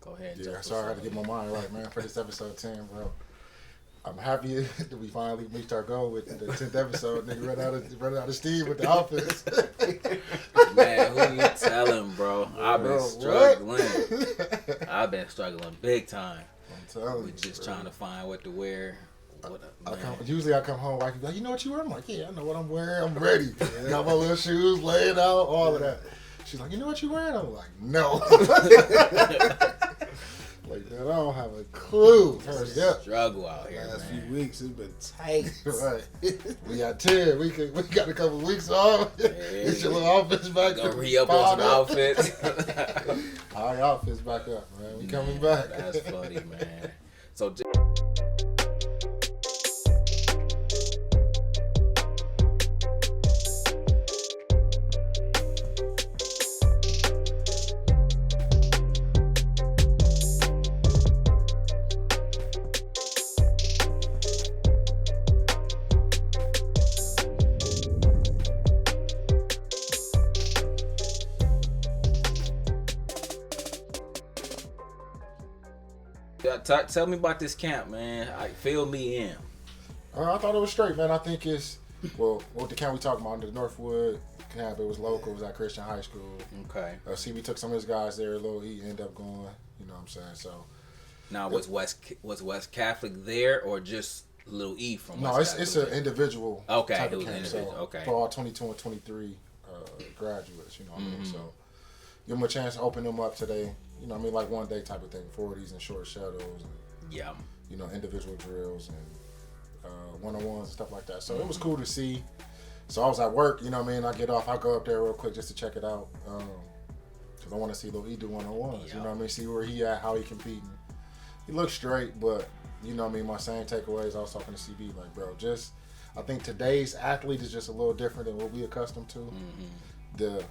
Go ahead. Yeah, sorry, I had to get my mind right, man, for this episode 10, bro. I'm happy that we finally reached our goal with the 10th episode. Nigga run out of steam with the office. Man, who you telling, bro? I've been struggling. I've been struggling big time. I'm telling you. We're just trying to find what to wear. Usually I come home, wife be like, you know what you wear? I'm like, yeah, I know what I'm wearing. I'm ready. Got my little shoes laying out, all of that. She's like, you know what you wearing? I'm like, no. Like, man, I don't have a clue. Struggle out here, last man. few weeks it's been tight. Right. We got 10. We got a couple of weeks off. Get your little outfits back. Go re-up on some outfits. All your outfits back up, man. We coming back. That's funny, man. So. Tell me about this camp, man. Fill me in. I thought it was straight, man. I think it's, well, what the camp we talking about, the Northwood camp, it was local. It was at Christian High School. Okay. We took some of his guys there. He ended up going, you know what I'm saying? So. Now, was West Catholic there or just Little E from West Catholic? No, it's an individual type of camp. So, for all 22 and 23 graduates, you know what I mean? So, give them a chance to open them up today. You know what I mean? Like one day type of thing. 40s and short shadows. And, yeah. You know, individual drills and one-on-ones and stuff like that. So it was cool to see. So I was at work, you know what I mean? I get off, I go up there real quick just to check it out. Because I want to see Lil E do one-on-ones. You know what I mean? See where he at, how he competing. He looks straight, but, you know what I mean? My same takeaways, I was talking to CB, like, bro, I think today's athlete is just a little different than what we accustomed to. The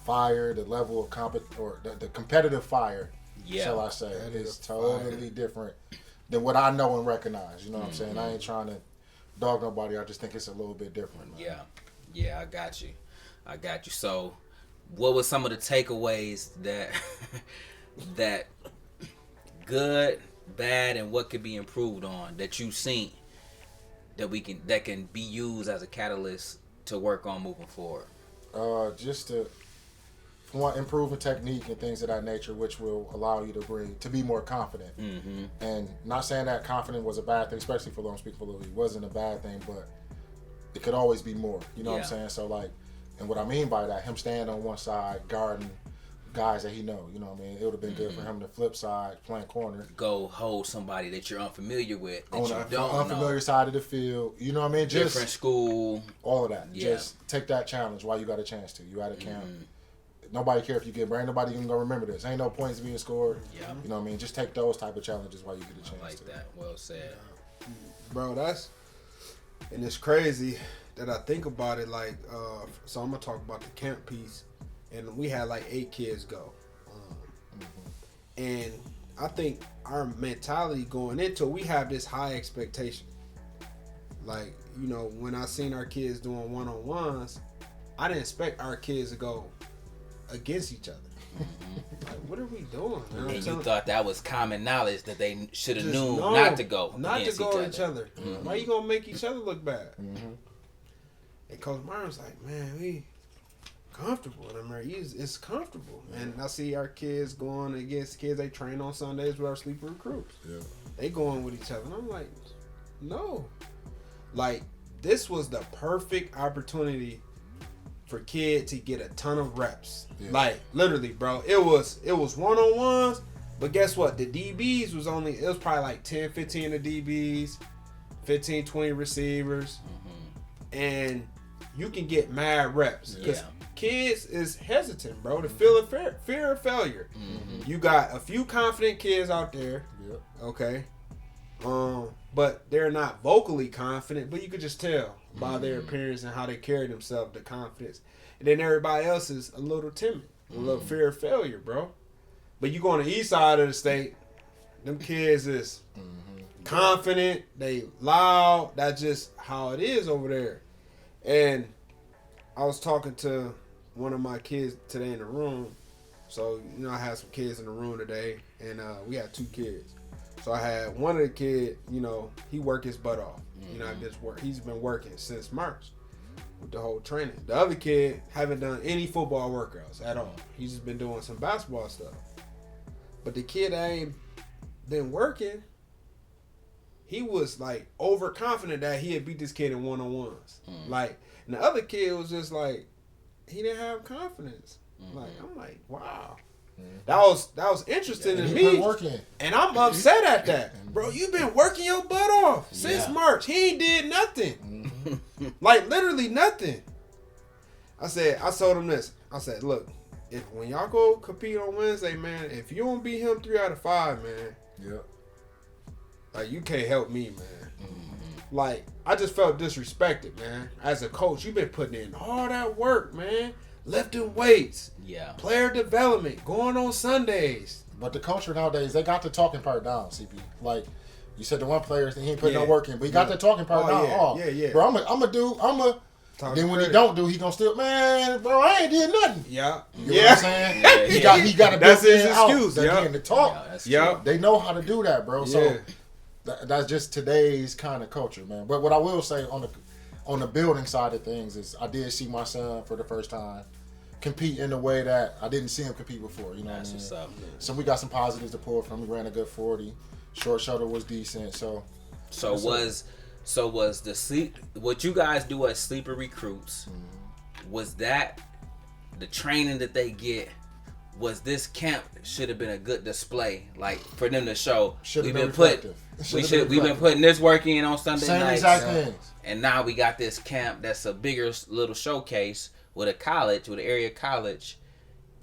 fire, the level of the competitive fire, shall I say, is totally different than what I know and recognize. You know what I'm saying? I ain't trying to dog nobody. I just think it's a little bit different, man. Yeah, I got you. So, what were some of the takeaways that good, bad, and what could be improved on that you've seen that can be used as a catalyst to work on moving forward? Just to improving technique and things of that nature, which will allow you to be more confident. And not saying that confident was a bad thing, especially for speaking for Lil E. It wasn't a bad thing, but it could always be more. You know what I'm saying? So like, and what I mean by that, him standing on one side, guarding guys that he know. You know what I mean? It would have been good for him to flip side, playing corner. Go hold somebody that you're unfamiliar with, that on you the don't unfamiliar know. side of the field. You know what I mean? Just different school. All of that. Yeah. Just take that challenge while you got a chance to. You at a camp. Nobody care if you get brain. Nobody even gonna remember this. Ain't no points being scored. Yeah. You know what I mean? Just take those type of challenges while you get a chance. I like that. Well said. Bro, and it's crazy that I think about it. Like, so I'm gonna talk about the camp piece, and we had like 8 kids go, and I think our mentality going into it, we have this high expectation. Like, you know, when I seen our kids doing one-on-ones, I didn't expect our kids to go against each other. Like, what are we doing? And you thought that was common knowledge that they should have known not to go against each other. Why you gonna make each other look bad? And Coach Myron's like, man, we comfortable. And I'm like, it's comfortable. And I see our kids going against kids they train on Sundays with our sleeper recruits. Yeah. They going with each other. And I'm like, no. Like, this was the perfect opportunity for kid to get a ton of reps. Yeah. Like, literally, bro. It was one-on-ones, but guess what? The DBs was probably like 10, 15 of DBs, 15, 20 receivers. And you can get mad reps. Because kids is hesitant, bro, to feel a fear of failure. You got a few confident kids out there. Yep. Okay. But they're not vocally confident, but you could just tell by their appearance and how they carry themselves, the confidence. And then everybody else is a little timid, a little fear of failure, bro. But you go on the east side of the state, them kids is confident, they loud. That's just how it is over there. And I was talking to one of my kids today in the room, So, I had some kids in the room today, and we had 2 kids. So I had one of the kid, he worked his butt off. He's been working since March with the whole training. The other kid haven't done any football workouts at all. He's just been doing some basketball stuff. But the kid that ain't been working, he was like overconfident that he had beat this kid in one-on-ones. Like, and the other kid was just like, he didn't have confidence. Like, I'm like, wow. That was interesting to me. And I'm upset at that. Bro, you've been working your butt off since March. He ain't did nothing. Like, literally nothing. I told him this. I said, look, when y'all go compete on Wednesday, man, if you don't beat him 3 out of 5, man, like, you can't help me, man. Like, I just felt disrespected, man. As a coach, you've been putting in all that work, man. Lifting weights, player development, going on Sundays. But the culture nowadays, they got the talking part down, CP. Like, you said the one player, he ain't putting no work in, but he got the talking part down. Bro, I'm a do. Then when he don't do, he gonna still, man, bro, I ain't did nothing. You know what I'm saying? He got a that's his excuse. Again, to talk. They know how to do that, bro. So that's just today's kind of culture, man. But what I will say on the building side of things is I did see my son for the first time compete in a way that I didn't see him compete before. You know what I mean? What's up, man. So we got some positives to pull from. He ran a good 40. Short shoulder was decent. So was the sleep, what you guys do as sleeper recruits, was that the training that they get? Was this camp should have been a good display, like for them to show we've been putting this work in on Sunday nights, and now we got this camp that's a bigger little showcase with an area college,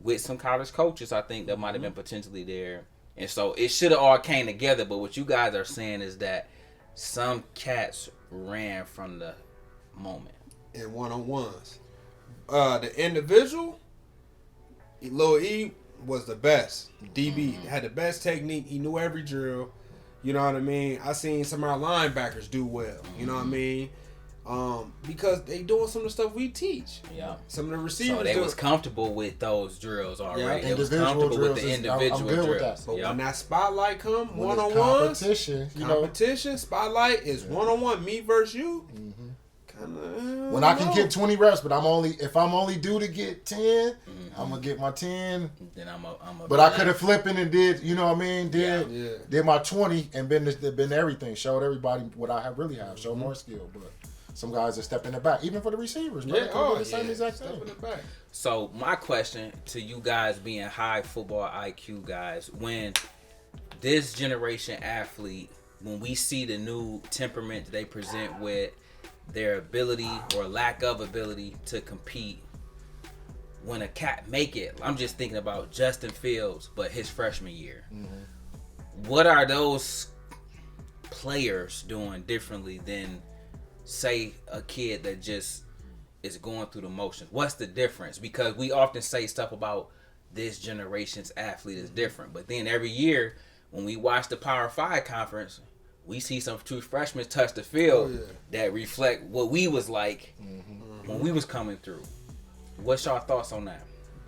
with some college coaches. I think that might have been potentially there, and so it should have all came together. But what you guys are saying is that some cats ran from the moment in one-on-ones. The individual, Lil E was the best. DB had the best technique. He knew every drill. You know what I mean? I seen some of our linebackers do well. You know what I mean? Because they doing some of the stuff we teach. Yeah. Some of the receivers. So they was comfortable with those drills already. Yeah. They was comfortable with the individual I'm good drills. with that. But when that spotlight come, one-on-ones, competition, spotlight is one-on-one, me versus you. When I can get 20 reps, but if I'm only due to get 10, I'm gonna get my 10. Then I'm a But I could have flipped in and did, you know what I mean? Did my 20 and been everything. Showed everybody what I really have. Showed more skill, but some guys are stepping it back, even for the receivers. The same exact thing. So my question to you guys, being high football IQ guys, when this generation athlete, when we see the new temperament they present with their ability or lack of ability to compete, when a cat make it, I'm just thinking about Justin Fields, but his freshman year. What are those players doing differently than, say, a kid that just is going through the motions? What's the difference? Because we often say stuff about this generation's athlete is different, but then every year when we watch the Power 5 conference, we see some true freshmen touch the field that reflect what we was like when we was coming through. What's y'all thoughts on that?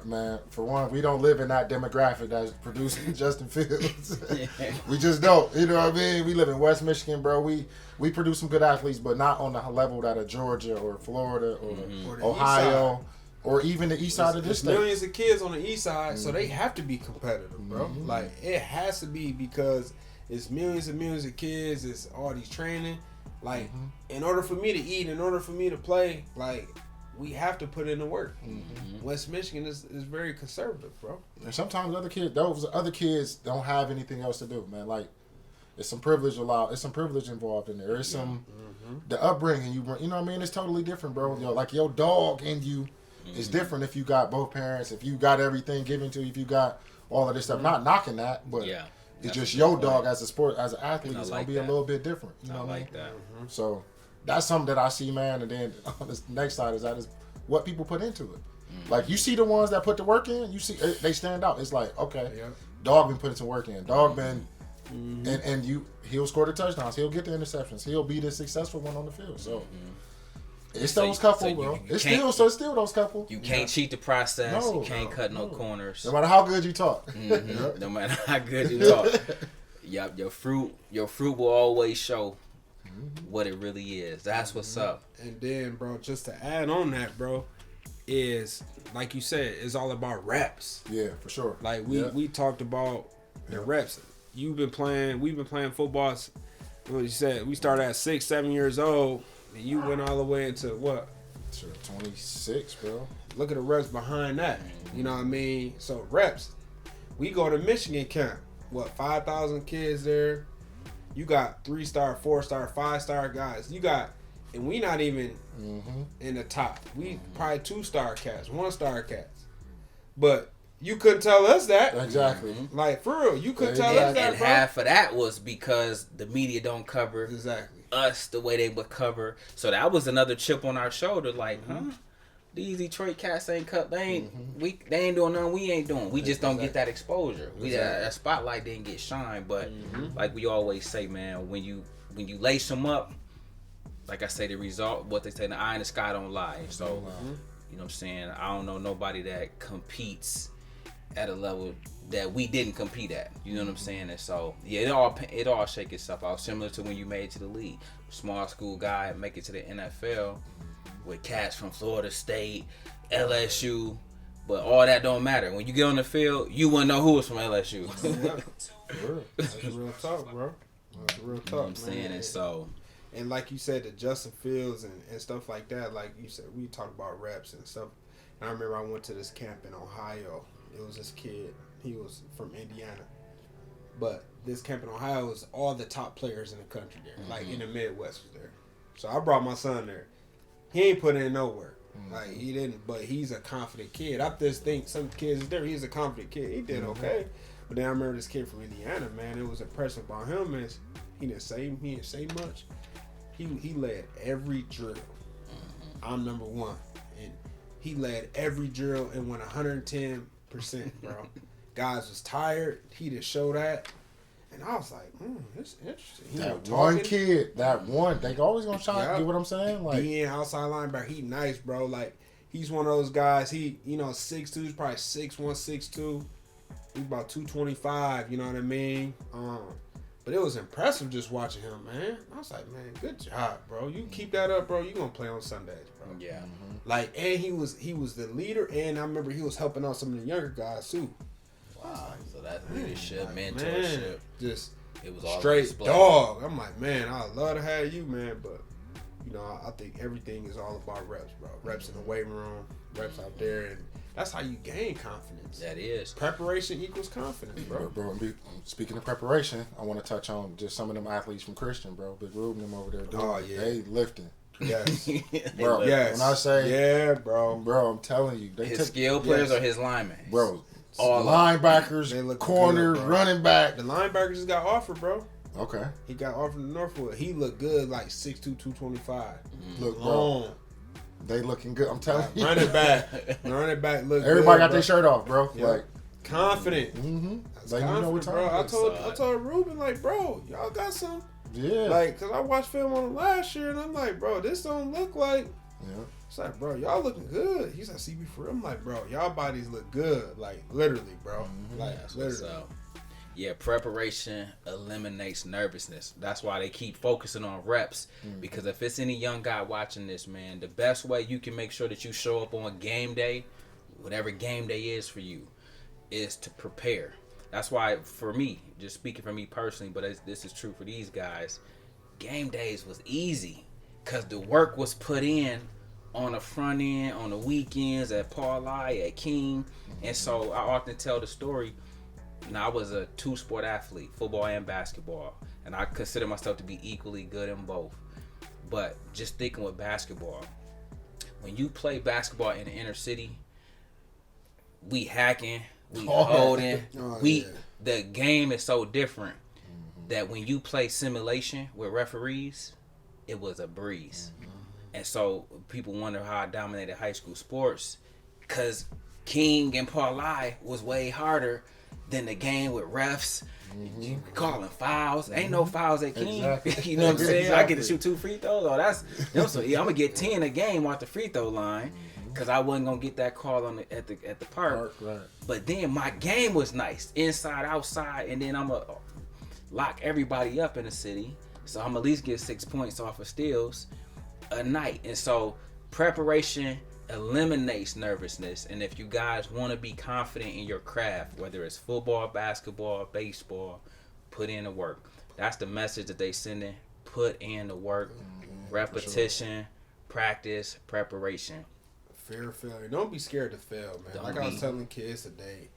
Man, for one, we don't live in that demographic that's producing Justin Fields. We just don't. You know what I mean? We live in West Michigan, bro. We produce some good athletes, but not on the level that of Georgia or Florida or Ohio or even the east side of this state. Millions of kids on the east side, so they have to be competitive, bro. Like, it has to be, because it's millions and millions of kids. It's all these training. Like, in order for me to eat, in order for me to play, like, we have to put in the work. West Michigan is very conservative, bro. And sometimes those other kids don't have anything else to do, man. Like, it's some privilege involved in there. It's some the upbringing you know what I mean. It's totally different, bro. Like your dog in you is different if you got both parents, if you got everything given to you, if you got all of this stuff. Not knocking that, but it's just your dog as an athlete is gonna be a little bit different. You know what I mean? That. So that's something that I see, man. And then on the next side is what people put into it. Like, you see the ones that put the work in, you see they stand out. It's like, okay, dog been putting some work in. Dog been and he'll score the touchdowns. He'll get the interceptions. He'll be the successful one on the field. So It's those couple, bro. It's still those couple. You can't cheat the process. No, you can't cut no corners. No matter how good you talk. Mm-hmm. No matter how good you talk. Yep, your fruit will always show what it really is. That's what's up. And then, bro, just to add on that, bro, is like you said, it's all about reps. Yeah, for sure. Like we talked about the reps. We've been playing football. What you said, we started at 6, 7 years old, and you went all the way into what? Sure, 26, bro. Look at the reps behind that. You know what I mean? So reps. We go to Michigan camp. What, 5,000 kids there? You got 3-star, 4-star, 5-star guys. You got, and we not even in the top. We probably 2-star cats, 1-star cats. But you couldn't tell us that. Exactly. Like, for real, you couldn't tell us that, and bro. half of that was because the media don't cover us the way they would cover. So that was another chip on our shoulder. Like, these Detroit cats ain't cut. They ain't doing nothing we ain't doing. We just don't get that exposure. That spotlight didn't get shine. But like we always say, man, when you lace them up, like I say, the result, what they say, the eye in the sky don't lie. So you know what I'm saying. I don't know nobody that competes at a level that we didn't compete at. You know what I'm saying? And so it all shake itself out. Similar to when you made it to the league. Small school guy make it to the NFL. With cats from Florida State, LSU, but all that don't matter. When you get on the field, you wouldn't know who was from LSU. That's real talk, bro. That's real talk, you know what I'm saying? And so, and like you said, the Justin Fields and stuff like that, like you said, we talk about reps and stuff. And I remember I went to this camp in Ohio. It was this kid. He was from Indiana. But this camp in Ohio was all the top players in the country there. Like in the Midwest was there. So I brought my son there. He ain't put in no work. Like, he didn't, but he's a confident kid. I just think some kids is there. He's a confident kid. He did okay. But then I remember this kid from Indiana, man. It was impressive about him is he didn't say much. He led every drill. I'm number one. And he led every drill and went 110%, bro. Guys was tired. He just showed that. And I was like, this is interesting. That one, they always gonna shine. You know what I'm saying? Like, being outside linebacker, he nice, bro. Like, he's one of those guys. He, 6'2", he's probably 6'1", 6'2". He's about 225. You know what I mean? But it was impressive just watching him, man. I was like, man, good job, bro. You keep that up, bro. You gonna play on Sundays, bro. Yeah. Like, and he was the leader, and I remember he was helping out some of the younger guys too. Wow. So that's leadership, mentorship. Man, just it was all straight dog. I'm like, man, I love to have you, man, but I think everything is all about reps, bro. Reps in the weight room, reps out there, and that's how you gain confidence. That is. Preparation equals confidence, bro. Speaking of preparation, I want to touch on just some of them athletes from Christian, bro. Big Ruben them over there doing they lifting. Yes. Bro, when I say bro, I'm telling you, his skill players or his linemen, bro. All linebackers, corner, good, running back. The linebackers just got offered, bro. Okay. He got offered to Northwood. He looked good, like 6'2", 225. Look, bro. They looking good. I'm telling you. Running back look. Everybody got their shirt off, bro. Yep. Like Like, confident. confident, bro. I told Ruben, like, bro, y'all got some. Yeah. Like, cause I watched film on him last year, and I'm like, bro, this don't look like. Yeah. It's like, bro, y'all looking good. He's like, CB for real. I'm like, bro, y'all bodies look good. Like, literally, bro. Like, literally. Yeah, preparation eliminates nervousness. That's why they keep focusing on reps. Because if it's any young guy watching this, man, the best way you can make sure that you show up on game day, whatever game day is for you, is to prepare. That's why, for me, just speaking for me personally, but this is true for these guys, game days was easy because the work was put in on the front end, on the weekends, at Paulai, at King. And so I often tell the story. Now, I was a two-sport athlete, football and basketball, and I consider myself to be equally good in both. But just thinking with basketball, when you play basketball in the inner city, we hacking, we holding, the game is so different that when you play simulation with referees, it was a breeze. And so people wonder how I dominated high school sports, because King and Paulai was way harder then the game with refs. You calling fouls. Ain't no fouls at King. Exactly. You know what I'm saying? Exactly. I get to shoot 2 free throws. Oh, so I'm gonna get 10 a game off the free throw line because I wasn't gonna get that call at the park. Right. But then my game was nice, inside, outside, and then I'm gonna lock everybody up in the city. So I'm at least get 6 points off of steals a night. And so preparation eliminates nervousness. And if you guys want to be confident in your craft, whether it's football, basketball, baseball, put in the work. That's the message that they sending. Put in the work. Repetition, practice, preparation. Fear of failure. Don't be scared to fail, man. I was telling kids today.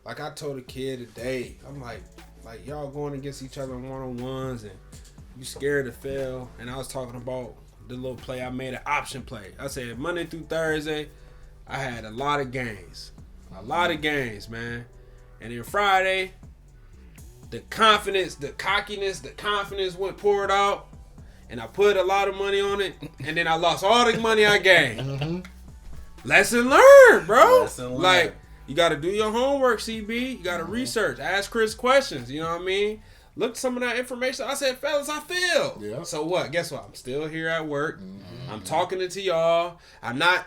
Like I told a kid today, I'm like y'all going against each other in one-on-ones and you scared to fail. And I was talking about the little play I made, an option play. I said Monday through Thursday, I had a lot of games. Man. And then Friday, the confidence, the cockiness, the confidence went poured out. And I put a lot of money on it. And then I lost all the money I gained. Lesson learned, bro. Like, you got to do your homework, CB. You got to research. Ask Chris questions. You know what I mean? Look at some of that information. I said, fellas, I failed. Yeah. So what? Guess what? I'm still here at work. I'm talking to y'all. I'm not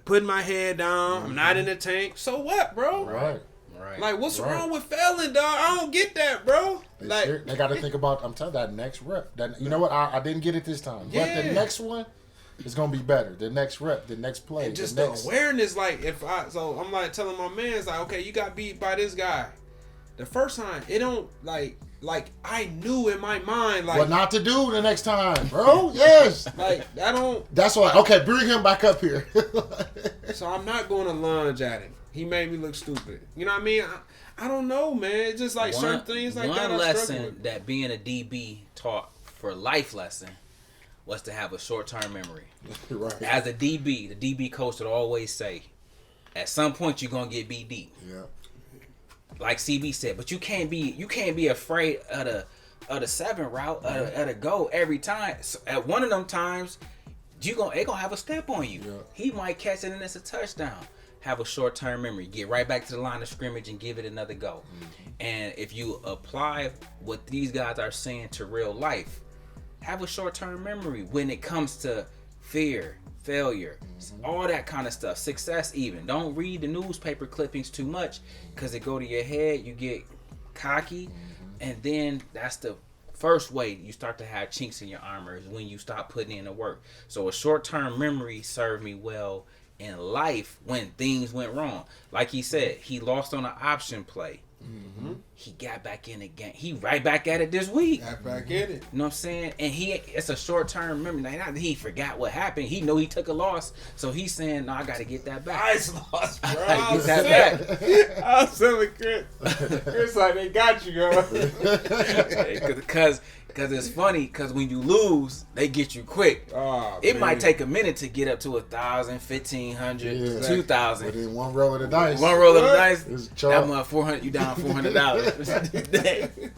putting my head down. I'm not in the tank. So what, bro? Right. Like, what's wrong with failing, dog? I don't get that, bro. They got to think about, I'm telling you, that next rep. You know what? I didn't get it this time. Yeah. But the next one is going to be better. The next rep, the next play. And just the awareness, like, so I'm like telling my man, it's like, okay, you got beat by this guy. The first time, it don't, like I knew in my mind, like, what not to do the next time, bro. Yes. Like, I don't. That's why, okay, bring him back up here. So I'm not going to lunge at him. He made me look stupid. You know what I mean? I don't know, man. It's just like certain things like that. One lesson that being a DB taught for life lesson was to have a short-term memory. Right. As a DB, the DB coach would always say, at some point you're gonna get beat deep. Yeah. Like CB said, but you can't be afraid of the 7 route, of the go every time. So at one of them times, they gonna have a step on you. Yeah. He might catch it and it's a touchdown. Have a short-term memory. Get right back to the line of scrimmage and give it another go. And if you apply what these guys are saying to real life, have a short-term memory when it comes to fear, failure, all that kind of stuff, success even. Don't read the newspaper clippings too much because it go to your head, you get cocky, and then that's the first way you start to have chinks in your armor is when you stop putting in the work. So a short-term memory served me well in life when things went wrong. Like he said, he lost on an option play. He got back in the game. He right back at it this week. Got back in it. You know what I'm saying? And it's a short-term memory. Not that he forgot what happened. He know he took a loss. So he's saying, no, I got to get that back. Nice loss, bro. I got to get that back. I was telling Chris. Chris like, they got you, girl. Because it's funny, because when you lose, they get you quick. Oh, it might take a minute to get up to 1,000, 1,500, 2,000. But then one roll of the dice. That month, $400, you down $400.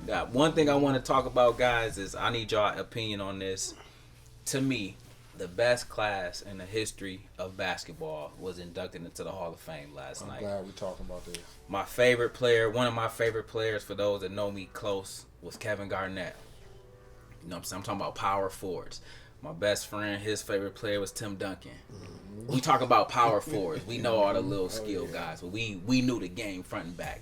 Now, one thing I want to talk about, guys, is I need y'all opinion on this. To me, the best class in the history of basketball was inducted into the Hall of Fame last night. I'm glad we're talking about this. My favorite player, one of my favorite players, for those that know me close, was Kevin Garnett. You know what I'm saying? I'm talking about power forwards. My best friend, his favorite player was Tim Duncan. We talk about power forwards. We know all the little skill guys, but we knew the game front and back.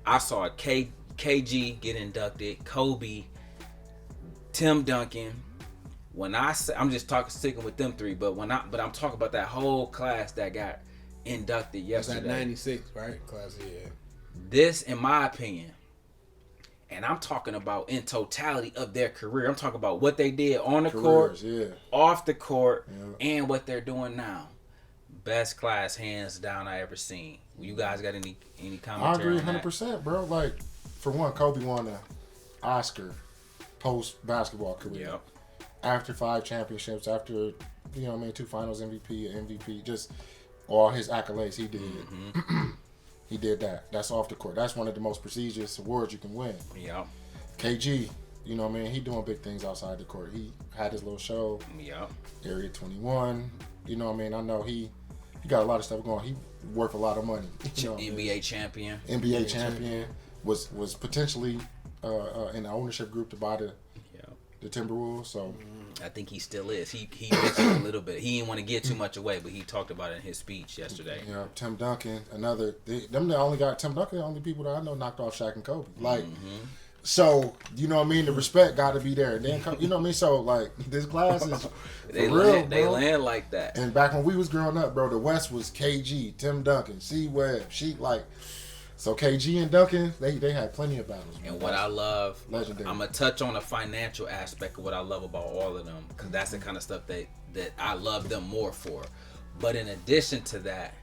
I saw KG get inducted, Kobe, Tim Duncan. When I say, I'm just sticking with them three, but I'm talking about that whole class that got inducted yesterday. That's at 96, right? Class, yeah. This, in my opinion, and I'm talking about in totality of their career. I'm talking about what they did on the court, off the court, and what they're doing now. Best class, hands down, I ever seen. You guys got any commentary? I agree 100%, bro. Like, for one, Kobe won an Oscar post basketball career. Yep. After 5 championships, after 2 finals MVP, just all his accolades he did. He did that. That's off the court. That's one of the most prestigious awards you can win. Yeah. KG, he doing big things outside the court. He had his little show. Yeah. Area 21. I know he got a lot of stuff going. worth a lot of money. NBA champion. NBA champion was potentially in the ownership group to buy the Timberwolves. So I think he still is. He mentioned a little bit. He didn't want to give too much away, but he talked about it in his speech yesterday. Yeah, Tim Duncan, Tim Duncan, the only people that I know knocked off Shaq and Kobe. Like, so you know what I mean. The respect got to be there. And then you know what I mean. So like this class is they real, they land like that. And back when we was growing up, bro, the West was KG, Tim Duncan, C Webb, Sheik, like. So KG and Duncan, they had plenty of battles. Man. And what I love, legendary. I'm gonna touch on the financial aspect of what I love about all of them, because that's the kind of stuff that I love them more for. But in addition to that,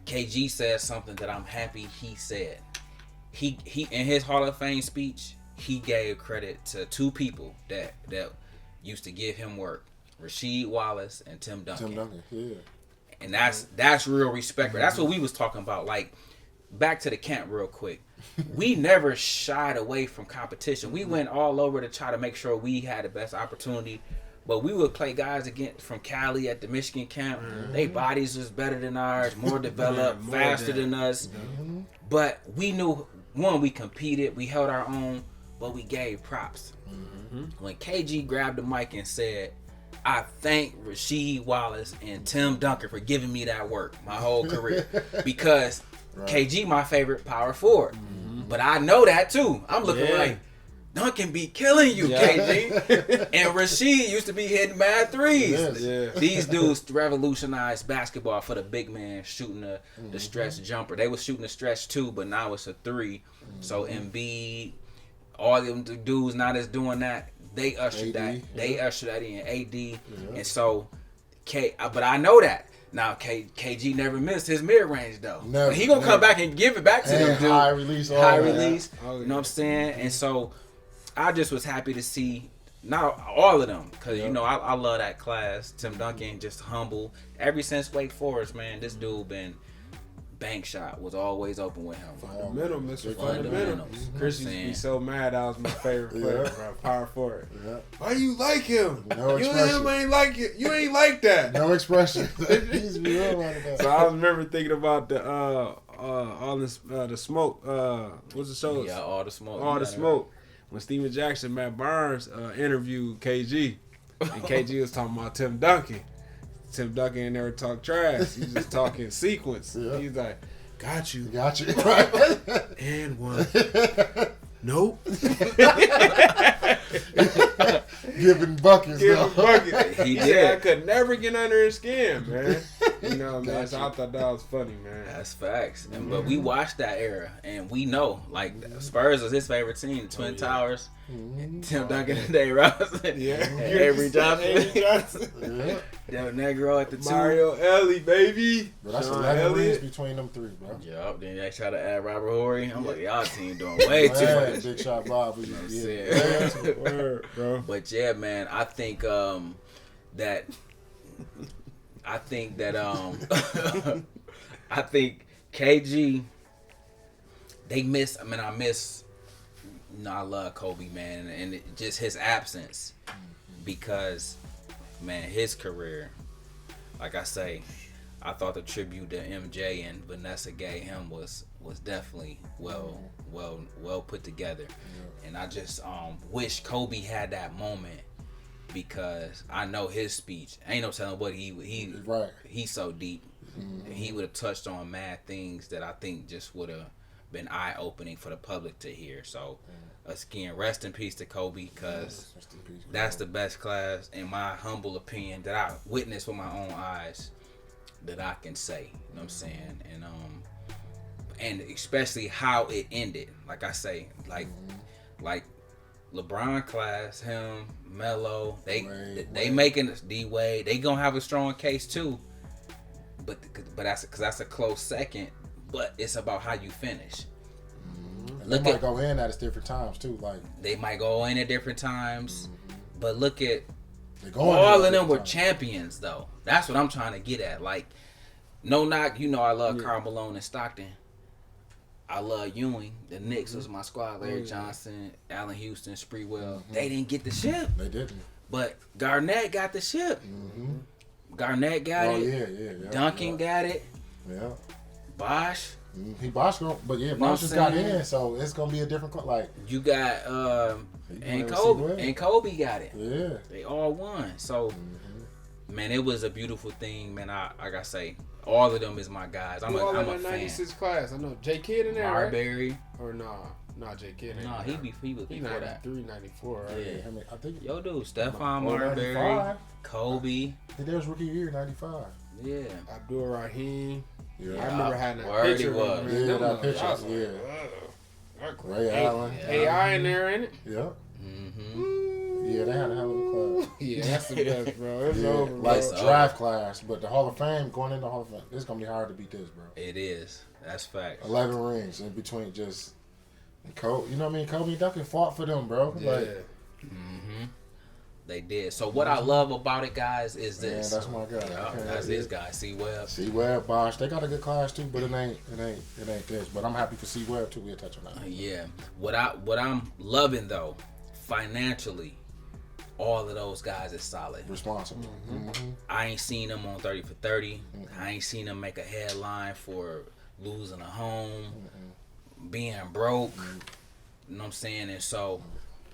KG said something that I'm happy he said. He in his Hall of Fame speech, he gave credit to two people that used to give him work: Rasheed Wallace and Tim Duncan. Tim Duncan, yeah. And that's real respect. That's what we was talking about. Like, back to the camp real quick. We never shied away from competition. We went all over to try to make sure we had the best opportunity. But we would play guys from Cali at the Michigan camp. Their bodies was better than ours, more developed, faster than us. But we knew, one, we competed, we held our own, but we gave props. When KG grabbed the mic and said, I thank Rasheed Wallace and Tim Duncan for giving me that work my whole career. Because KG my favorite power forward. But I know that too. I'm looking like, Duncan be killing you, KG. And Rasheed used to be hitting mad threes. These dudes revolutionized basketball for the big man shooting the stretch jumper. They was shooting the stretch too, but now it's a three. So Embiid, all them dudes now that's doing that, they ushered AD, that. They ushered that in. AD. And so but I know that. Now KG never missed his mid range though. Never, he gonna come back and give it back to them dudes. High release. You know what I'm saying? And so I just was happy to see not all of them, because you know I love that class. Tim Duncan, just humble. Ever since Wake Forest, man, this dude been bank shot was always open with him. Fundamental, Mr. Fundamentals. Chris used to be so mad I was my favorite player, bro. Power forward. Why you like him? No you expression. ain't like it. You ain't like that. No expression. He's real about that. So I remember thinking about the all this the smoke. What's the show? Yeah, all the smoke. All the smoke. When Steven Jackson, Matt Barnes interviewed KG, and KG was talking about Tim Duncan. Tim Duncan never talked trash. He was just talking sequence. He's like, got you. Right. And one. Nope. Giving buckets. He did. I could never get under his skin, man. You know what I mean? So I thought that was funny, man. That's facts. But we watched that era, and we know, like, Spurs was his favorite team. Twin Towers, Tim Duncan and Dave Robinson, Avery Johnson, Devin Negro at the two. Mario Ellie, baby. But that's 11 rings between them three, bro. Yup. Then they try to add Robert Horry. I'm like, y'all team doing way too much. Big shot Bob. Word, bro. But yeah, man, I think that I think KG, they miss. I mean, I love Kobe, man, and just his absence, because, man, his career, like I say, I thought the tribute that MJ and Vanessa gave him was definitely well put together. And I just wish Kobe had that moment, because I know his speech. Ain't no telling what he's so deep. He would have touched on mad things that I think just would have been eye opening for the public to hear. So again, rest in peace to Kobe, because that's the best class, in my humble opinion, that I witnessed with my own eyes, that I can say. You know what I'm saying? And especially how it ended. Like I say, like LeBron class, him, Melo, they making D-Wade. They gonna have a strong case too. But that's a close second. But it's about how you finish. They might go in at different times too. Like they might go in at different times. But look at all of them were champions though. That's what I'm trying to get at. Like, no knock, you know I love Karl Malone and Stockton. I love Ewing. The Knicks was my squad. Larry Johnson, Allen Houston, Spreewell. They didn't get the ship. They didn't. But Garnett got the ship. Garnett got it. Yeah. Duncan got it. Yeah. Bosch. He Bosch, but yeah, Bosch just got in, so it's gonna be a different like. You got and Kobe got it. Yeah. They all won. So man, it was a beautiful thing, man. I gotta say, all of them is my guys. I'm a fan. 96 class. I know J Kidd in there, Marbury. Right? Or nah, J Kidd. Nah, he was before that. 93, 94. Right? Yeah, I mean, I think yo, dude, Stephon Marbury, Kobe. I think that was rookie year '95. Yeah, Abdul Rahim. Yeah, I remember having that Word he picture. was. Yeah, that picture. I was Yeah. like, Ray Allen. AI in there, ain't it? Yep. mm-hmm. Yeah, they had a hell of a class. Yeah, that's the best, bro. It's over, bro. Like draft class, but the Hall of Fame, going into Hall of Fame, it's gonna be hard to beat this, bro. It is. That's fact. 11 rings in between just Kobe. You know what I mean? Kobe and Duncan fought for them, bro. Yeah. Like, They did. So what I love about it, guys, is this. man, that's my guy. Yeah, that's this guy, C Webb. C Webb, Bosch, they got a good class too, but it ain't this. But I'm happy for C Webb too. We'll touch on that. Yeah. What I'm loving though, financially, all of those guys is solid. Responsible. I ain't seen them on 30 for 30. I ain't seen them make a headline for losing a home, being broke. You know what I'm saying? And so,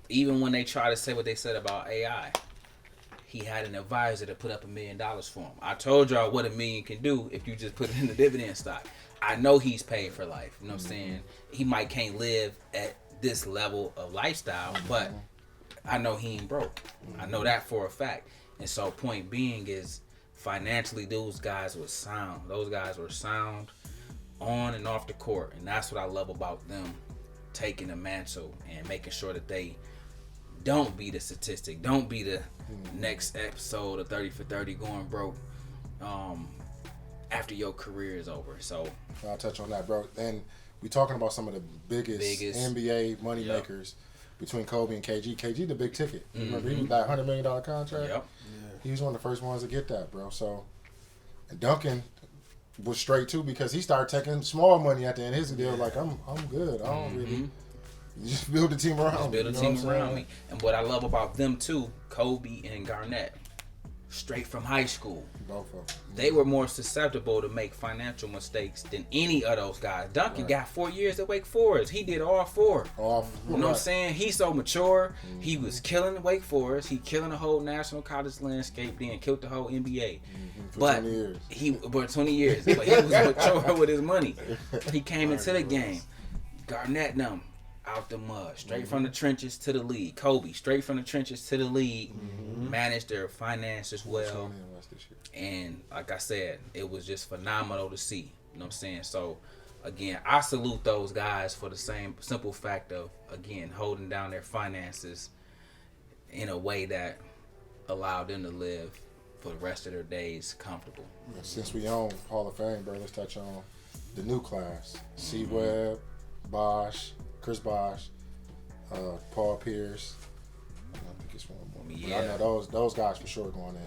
even when they try to say what they said about AI, he had an advisor that put up $1 million for him. I told y'all what $1 million can do if you just put it in the dividend stock. I know he's paid for life. You know what I'm saying? He might can't live at this level of lifestyle, but I know he ain't broke. I know that for a fact. And so, point being is, financially, those guys were sound. Those guys were sound on and off the court, and that's what I love about them taking the mantle and making sure that they don't be the statistic, don't be the next episode of 30 for 30 going broke after your career is over. So I'll touch on that, bro. And we talking about some of the biggest NBA money makers between Kobe and KG. KG the big ticket. Remember, he was that $100 million contract. Yep. Yeah. He was one of the first ones to get that, bro. So, and Duncan was straight too, because he started taking small money at the end of his deal. Like, I'm good. I don't really. You just build a team around me. Build a team around me. And what I love about them too, Kobe and Garnett, straight from high school. Both of them. They were more susceptible to make financial mistakes than any of those guys. Duncan got 4 years at Wake Forest. He did all four. You know what I'm saying? He's so mature. He was killing Wake Forest. He killing the whole national college landscape. Then killed the whole NBA. For But 20 years. he 20 years. But he was mature with his money. He came into the game. Garnett them out the mud, straight from the trenches to the league. Kobe, straight from the trenches to the league, managed their finances well. And like I said, it was just phenomenal to see. You know what I'm saying? So, again, I salute those guys for the same simple fact of, again, holding down their finances in a way that allowed them to live for the rest of their days comfortable. Since we own Hall of Fame, bro, let's touch on the new class. C Webb, Bosch, Chris Bosch, Paul Pierce. I think it's one more. Yeah. But I know those guys for sure going in.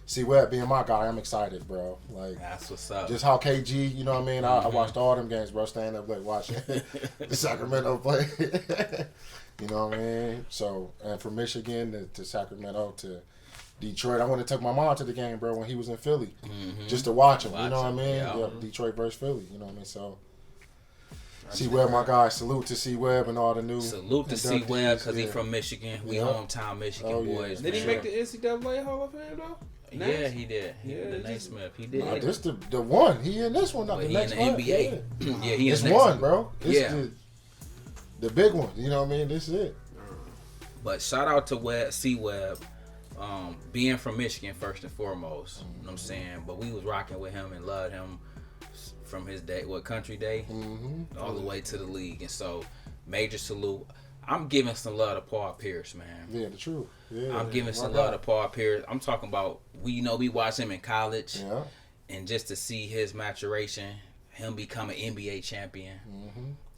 C Webb being my guy, I'm excited, bro. Like, that's what's up. Just how KG, you know what I mean? I watched all them games, bro. Staying up late watching the Sacramento play. You know what I mean? So, and from Michigan to Sacramento to Detroit, I went to take my mom to the game, bro, when he was in Philly, just to watch him. You know what I mean? Yeah. Detroit versus Philly. You know what I mean? So. C Webb, my guy. Salute to C Webb and all the new. Salute to C Webb because he's from Michigan. We hometown Michigan boys. Did he make the NCAA Hall of Fame though? Yeah, he did. He did the Naismith. He did. Nah, this the one. He in this one, not the next one. NBA. Yeah, he it's in one, bro. It's the big one. You know what I mean? This is it. But shout out to C Webb, being from Michigan first and foremost. You know what I'm saying? But we was rocking with him and loved him from his day, Country Day, all the way to the league. And so, major salute. I'm giving some love to Paul Pierce, man. Yeah, the truth. Yeah, I'm giving some love to Paul Pierce. I'm talking about, we watched him in college. Yeah. And just to see his maturation, him become an NBA champion,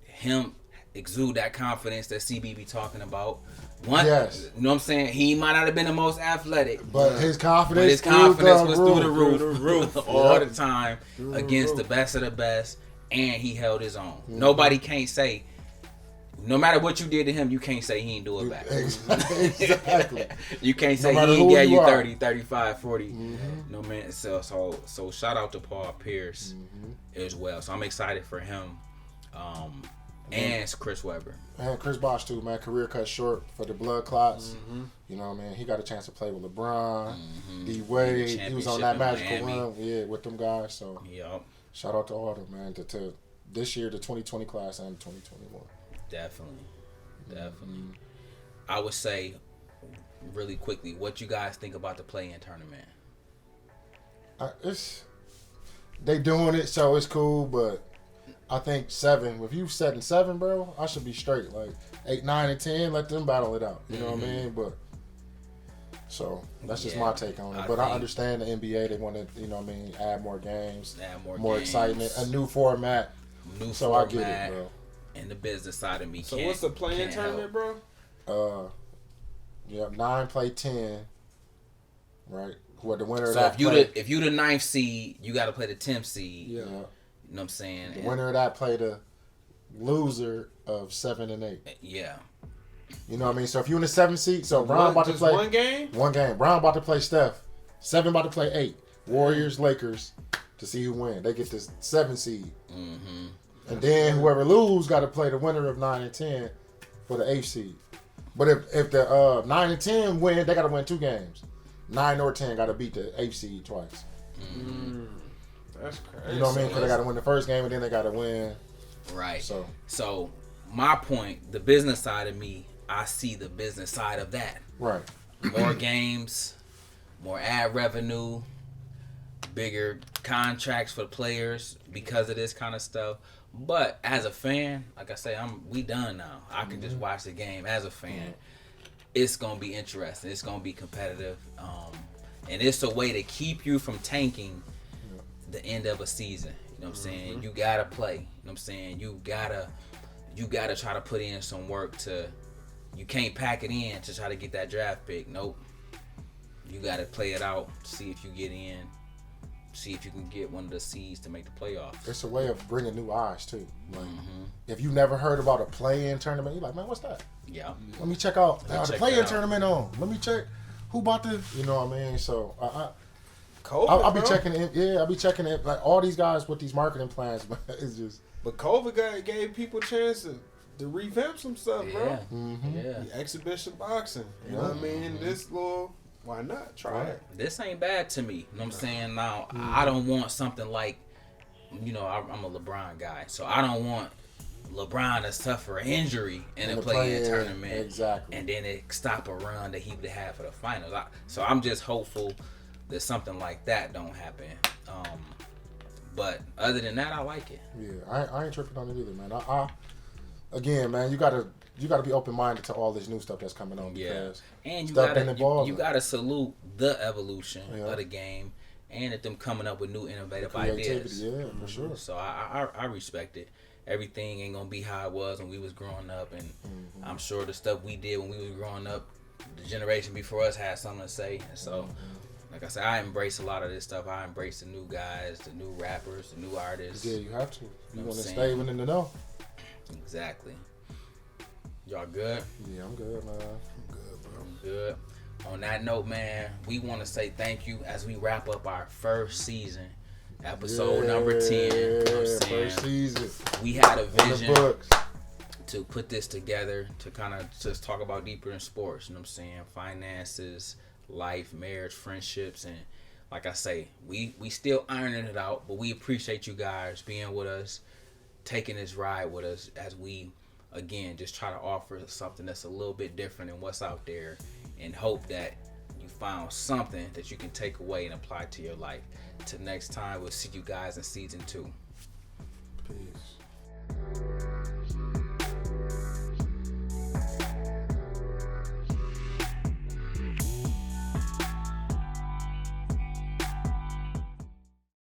him exude that confidence that CB be talking about. Yes. You know what I'm saying? He might not have been the most athletic. But his confidence, was through the roof all the time against the best of the best, and he held his own. Nobody can't say no matter what you did to him, you can't say he ain't do it back. Exactly. You can't say he ain't gave you 30, 35, 40. No, man. So shout out to Paul Pierce as well. So I'm excited for him. And Chris Webber. And Chris Bosh too, man. Career cut short for the blood clots. You know what I mean? He got a chance to play with LeBron, D Wade. He was on that magical run, with them guys. So shout out to all of them, man. To this year, the 2020 class and 2021. Definitely. I would say really quickly, what you guys think about the play-in tournament? They doing it, so it's cool, but I think 7. If you setting 7, bro, I should be straight. Like 8, 9, and 10, let them battle it out. You know what I mean? But so that's just my take on it. I understand the NBA. They want to, you know what I mean, add more games, more excitement, a new format. I get it, bro. And the business side of me. So what's the play-in tournament, bro? 9 play 10. Right. Where the winner. So if you the 9th seed, you got to play the 10th seed. Yeah. You know what I'm saying? The winner of that play the loser of 7 and 8. Yeah. You know what I mean? So if you in the 7th seed, so Brown about to play one game. Brown about to play Steph. 7 about to play 8. Warriors, Lakers, to see who win. They get this 7 seed. And then whoever lose got to play the winner of 9 and 10 for the 8th seed. But if the 9 and 10 win, they got to win 2 games. 9 or 10 got to beat the 8th seed twice. That's crazy. You know what I mean? Because they got to win the first game and then they got to win. Right. So my point, the business side of me, I see the business side of that. Right. More games, more ad revenue, bigger contracts for players because of this kind of stuff. But as a fan, like I say, we done now. I can just watch the game as a fan. It's gonna be interesting. It's gonna be competitive, and it's a way to keep you from tanking the end of a season. You know what I'm saying? You gotta play. You know what I'm saying? You gotta try to put in some work to. You can't pack it in to try to get that draft pick. Nope. You gotta play it out. See if you get in. See if you can get one of the seeds to make the playoffs. It's a way of bringing new eyes too. Like, if you never heard about a play-in tournament, you're like, man, what's that? Yeah. Let me check out the play-in tournament on. Let me check who bought the. You know what I mean? So I'll be checking it. Yeah, I'll be checking it. Like all these guys with these marketing plans, but it's just. But COVID gave people a chance to revamp some stuff, bro. The exhibition boxing. You know what I mean? This little. Why not? Try it. This ain't bad to me. You know what I'm saying? Now, I don't want something like, I'm a LeBron guy, so I don't want LeBron to suffer an injury in a play-in tournament. Exactly. And then it stop a run that he would have for the finals. So I'm just hopeful that something like that don't happen. But other than that, I like it. Yeah, I ain't tripping on it either, man. Again, man, you gotta be open-minded to all this new stuff that's coming on because and you stuff you gotta salute the evolution of the game and at them coming up with new innovative ideas. Yeah, for sure. So I respect it. Everything ain't gonna be how it was when we was growing up, and I'm sure the stuff we did when we was growing up, the generation before us had something to say. And so, like I said, I embrace a lot of this stuff. I embrace the new guys, the new rappers, the new artists. Yeah, you have to. You want to stay within the know. Exactly. Y'all good? Yeah, I'm good, man. I'm good, bro. I'm good. On that note, man, we want to say thank you as we wrap up our first season, episode number 10. You know what I'm saying? First season. We had a vision to put this together to kind of just talk about deeper in sports. You know what I'm saying? Finances, life, marriage, friendships, and like I say, we still ironing it out, but we appreciate you guys being with us, taking this ride with us as we again just try to offer something that's a little bit different than what's out there, and hope that you found something that you can take away and apply to your life. Till next time, we'll see you guys in season 2. Peace.